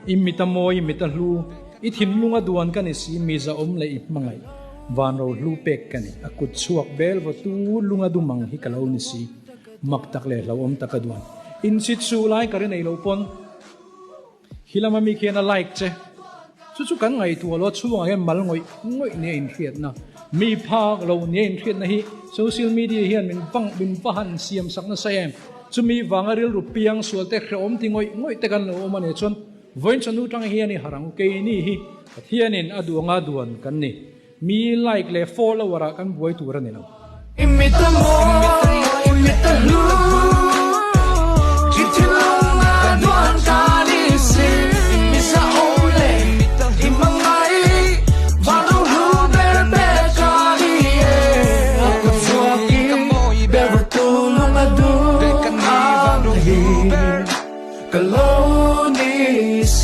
imitamo imitalu ithim lunga duan kan si miza le mangai van ro lu pek kan akut chuak bel wa tu lunga du mang hi kalau ni si maktak le lawom takaduan in sit su lai karin ei lo pon hilama mi khena like che chu kan ngai tu lo chuang he mal ngoi ne in khiat na mi phak lo ne in khiat na hi social media hian min pang bin pahan siam sak na sayem chumi wangaril rupiang sualte khom ti ngoi te kan lo mane chon voin chanu tang hian ni harang ke ni hi hianin aduanga duan kan ni mi like le follower kan boi tur ni lo imitamo imitalu jitilunga duan kani si misa ole imangai varu huber bekani akutsuaki bevatulunga du kani varu huber kalau